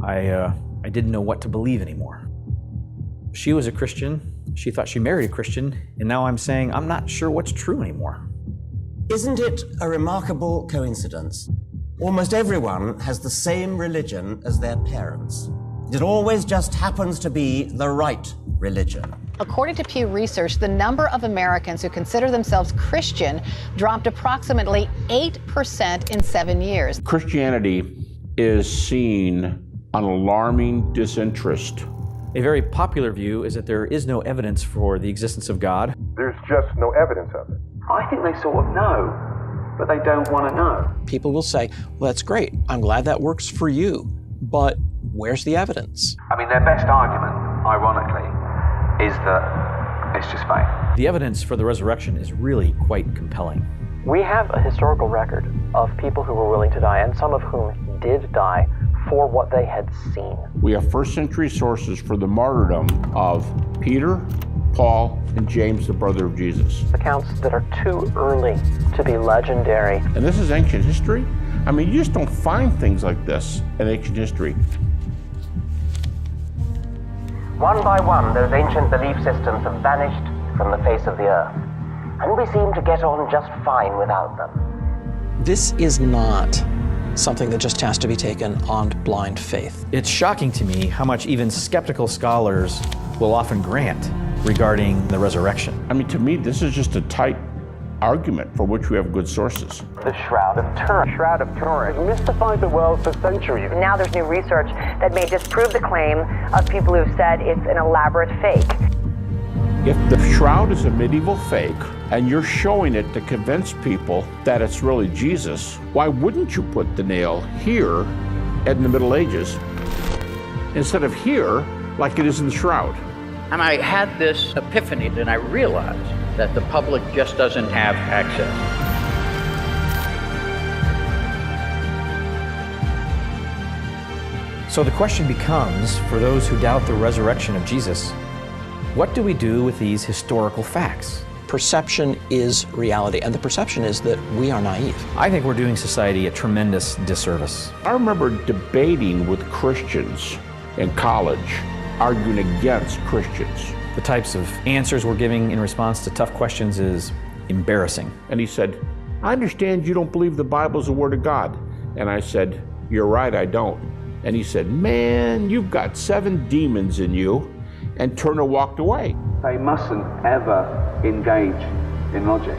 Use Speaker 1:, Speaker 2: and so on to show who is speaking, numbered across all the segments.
Speaker 1: I didn't know what to believe anymore. She was a Christian. She thought she married a Christian, and now I'm saying I'm not sure what's true anymore.
Speaker 2: Isn't it a remarkable coincidence? Almost everyone has the same religion as their parents. It always just happens to be the right religion.
Speaker 3: According to Pew Research, the number of Americans who consider themselves Christian dropped approximately 8% in 7 years.
Speaker 4: Christianity is seen an alarming disinterest.
Speaker 1: A very popular view is that there is no evidence for the existence of God.
Speaker 5: There's just no evidence of it.
Speaker 6: I think they sort of know, but they don't want to know.
Speaker 7: People will say, well, that's great. I'm glad that works for you. But where's the evidence?
Speaker 6: I mean, their best argument, ironically, is that it's just faith.
Speaker 1: The evidence for the resurrection is really quite compelling.
Speaker 8: We have a historical record of people who were willing to die, and some of whom did die for what they had seen.
Speaker 4: We have first century sources for the martyrdom of Peter, Paul, and James, the brother of Jesus.
Speaker 8: Accounts that are too early to be legendary.
Speaker 4: And this is ancient history? I mean, you just don't find things like this in ancient history.
Speaker 2: One by one, those ancient belief systems have vanished from the face of the earth, and we seem to get on just fine without them.
Speaker 7: This is not something that just has to be taken on blind faith.
Speaker 1: It's shocking to me how much even skeptical scholars will often grant regarding the resurrection.
Speaker 4: I mean, to me, this is just a tight argument for which we have good sources.
Speaker 8: The Shroud of Turin.
Speaker 5: Shroud of Turin mystified the world for centuries.
Speaker 9: Now there's new research that may disprove the claim of people who've said it's an elaborate fake.
Speaker 4: If the shroud is a medieval fake and you're showing it to convince people that it's really Jesus, why wouldn't you put the nail here in the Middle Ages instead of here like it is in the shroud?
Speaker 10: And I had this epiphany, and I realized that the public just doesn't have access.
Speaker 1: So the question becomes, for those who doubt the resurrection of Jesus, what do we do with these historical facts?
Speaker 7: Perception is reality, and the perception is that we are naive.
Speaker 1: I think we're doing society a tremendous disservice.
Speaker 4: I remember debating with Christians in college, arguing against Christians.
Speaker 1: The types of answers we're giving in response to tough questions is embarrassing.
Speaker 4: And he said, I understand you don't believe the Bible is the Word of God. And I said, you're right, I don't. And he said, man, you've got 7 demons in you. And Turner walked away.
Speaker 6: They mustn't ever engage in logic.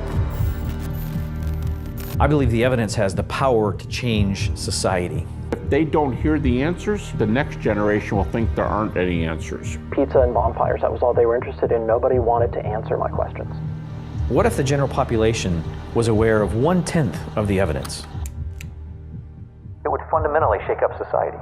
Speaker 1: I believe the evidence has the power to change society.
Speaker 4: If they don't hear the answers, the next generation will think there aren't any answers.
Speaker 8: Pizza and bonfires, that was all they were interested in. Nobody wanted to answer my questions.
Speaker 1: What if the general population was aware of 1/10 of the evidence?
Speaker 8: It would fundamentally shake up society.